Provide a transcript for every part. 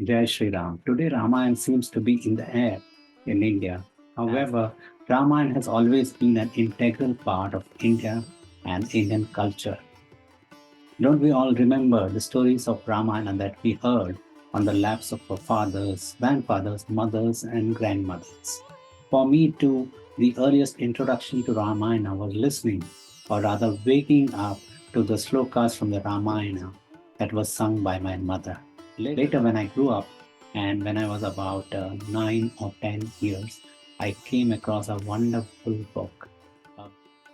Jai Shri Ram. Today, Ramayana seems to be in the air in India. However, Ramayana has always been an integral part of India and Indian culture. Don't we all remember the stories of Ramayana that we heard on the laps of our fathers, grandfathers, mothers, and grandmothers? For me, too, the earliest introduction to Ramayana was listening, or rather waking up to the slokas from the Ramayana that was sung by my mother. Later, when I grew up and when I was about 9 or 10 years, I came across a wonderful book, uh,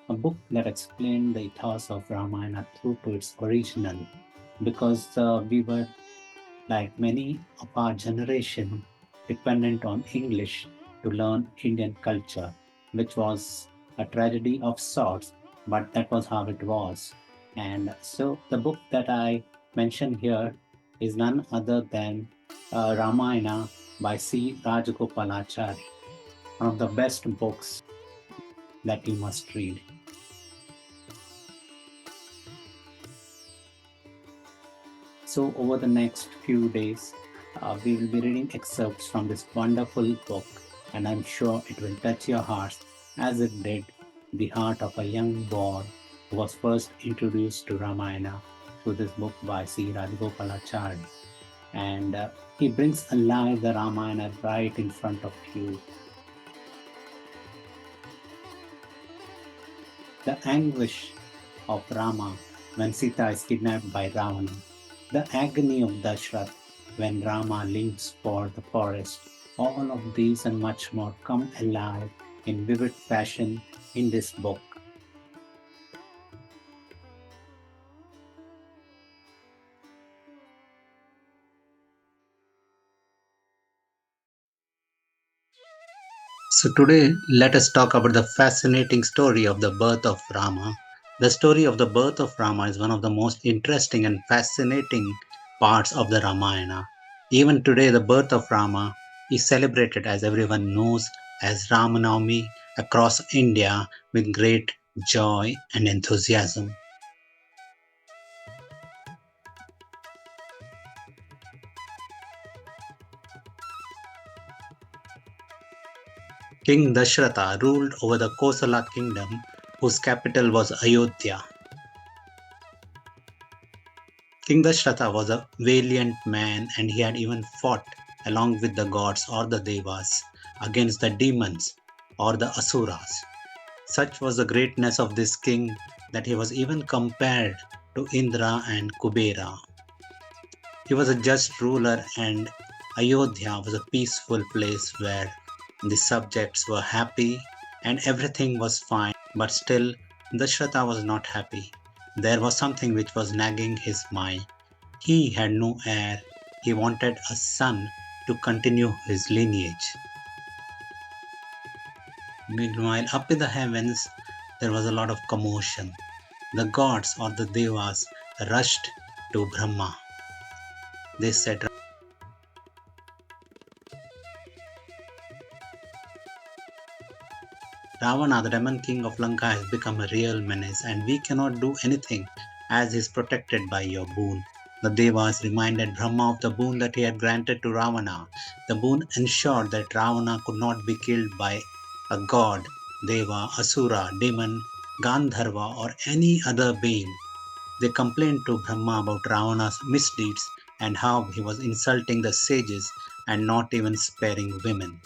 a book that explained the ethos of Ramayana through to its original, because we were, like many of our generation, dependent on English to learn Indian culture, which was a tragedy of sorts, but that was how it was. And so the book that I mentioned here is none other than Ramayana by C.Rajagopalachari, one of the best books that you must read. So, over the next few days, we will be reading excerpts from this wonderful book, and I'm sure it will touch your hearts as it did the heart of a young boy who was first introduced to Ramayana through this book by C. Rajagopalachari. And he brings alive the Ramayana right in front of you. The anguish of Rama when Sita is kidnapped by Ravana, the agony of Dasharatha when Rama leaves for the forest, all of these and much more come alive in vivid fashion in this book. So, today let us talk about the fascinating story of the birth of Rama. The story of the birth of Rama is one of the most interesting and fascinating parts of the Ramayana. Even today, the birth of Rama is celebrated, as everyone knows, as Ramanavami across India with great joy and enthusiasm. King Dasharatha ruled over the Kosala kingdom, whose capital was Ayodhya. King Dasharatha was a valiant man, and he had even fought along with the gods or the devas against the demons or the asuras. Such was the greatness of this king that he was even compared to Indra and Kubera. He was a just ruler, and Ayodhya was a peaceful place where the subjects were happy and everything was fine. But still, Dasharatha was not happy. There was something which was nagging his mind. He had no heir. He wanted a son to continue his lineage. Meanwhile, up in the heavens, there was a lot of commotion. The gods or the devas rushed to Brahma. They said, Ravana, the demon king of Lanka, has become a real menace, and we cannot do anything as he is protected by your boon. The Devas reminded Brahma of the boon that he had granted to Ravana. The boon ensured that Ravana could not be killed by a god, Deva, Asura, demon, Gandharva, or any other being. They complained to Brahma about Ravana's misdeeds and how he was insulting the sages and not even sparing women.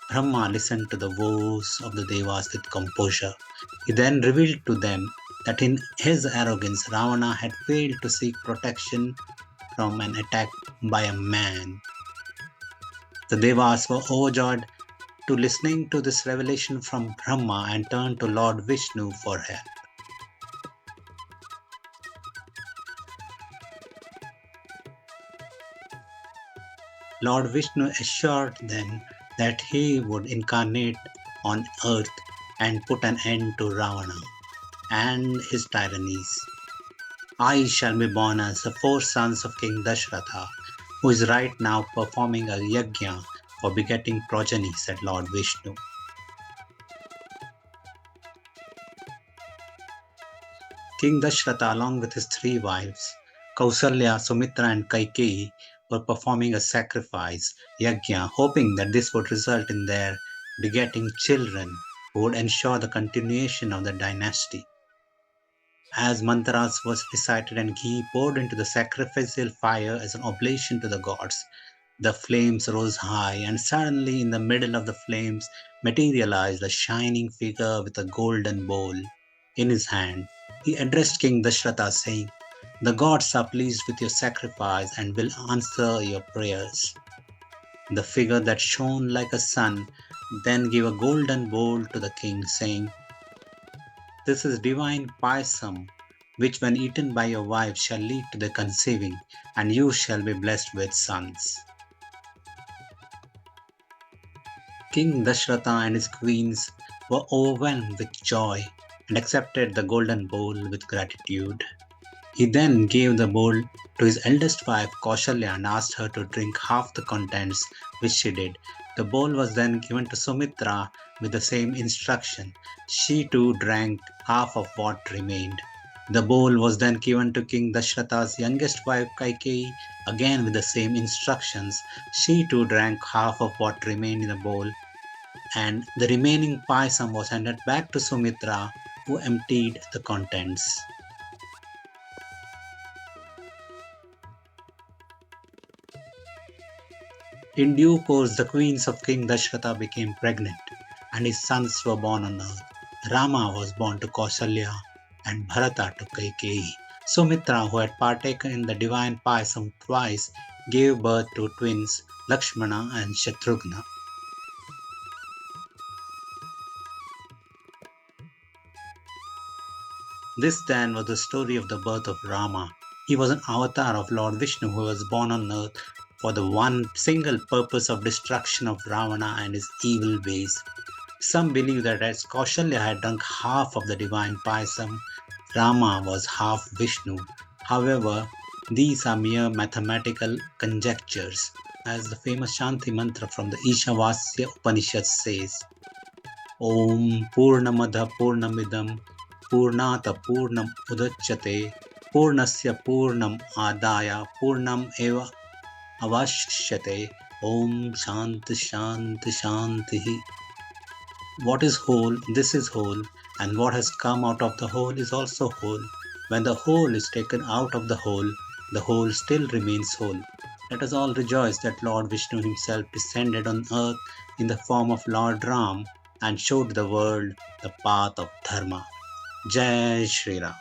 Brahma listened to the woes of the Devas with composure. He then revealed to them that in his arrogance, Ravana had failed to seek protection from an attack by a man. The Devas were overjoyed to listening to this revelation from Brahma and turned to Lord Vishnu for help. Lord Vishnu assured them that he would incarnate on earth and put an end to Ravana and his tyrannies. I shall be born as the four sons of King Dasharatha, who is right now performing a yajna for begetting progeny, said Lord Vishnu. King Dasharatha, along with his three wives, Kausalya, Sumitra, and Kaikeyi, were performing a sacrifice, yajna, hoping that this would result in their begetting children who would ensure the continuation of the dynasty. As mantras was recited and ghee poured into the sacrificial fire as an oblation to the gods, the flames rose high, and suddenly in the middle of the flames materialized a shining figure with a golden bowl in his hand. He addressed King Dasharatha, saying, "The gods are pleased with your sacrifice and will answer your prayers." The figure that shone like a sun then gave a golden bowl to the king, saying, "This is divine payasam, which when eaten by your wife shall lead to the conceiving, and you shall be blessed with sons." King Dasharatha and his queens were overwhelmed with joy and accepted the golden bowl with gratitude. He then gave the bowl to his eldest wife Kaushalya and asked her to drink half the contents, which she did. The bowl was then given to Sumitra with the same instruction. She too drank half of what remained. The bowl was then given to King Dasharatha's youngest wife Kaikeyi, again with the same instructions. She too drank half of what remained in the bowl, and the remaining payasam was handed back to Sumitra, who emptied the contents. In due course, the queens of King Dasharatha became pregnant, and his sons were born on earth. Rama was born to Kausalya, and Bharata to Kaikeyi. Sumitra, who had partaken in the divine payasam twice, gave birth to twins Lakshmana and Shatrughna. This then was the story of the birth of Rama. He was an avatar of Lord Vishnu who was born on earth for the one single purpose of destruction of Ravana and his evil ways. Some believe that as Kaushalya had drunk half of the divine payasam, Rama was half Vishnu. However, these are mere mathematical conjectures, as the famous Shanti mantra from the Ishavasya Upanishad says, Om Purnamada Purnamidam Purnata Purnam Udachyate Purnasya Purnam Adaya Purnam Eva Avashyate. Om Shanti Shanti Shanti. What is whole, this is whole, and what has come out of the whole is also whole. When the whole is taken out of the whole still remains whole. Let us all rejoice that Lord Vishnu himself descended on earth in the form of Lord Ram and showed the world the path of Dharma. Jai Shri Ram.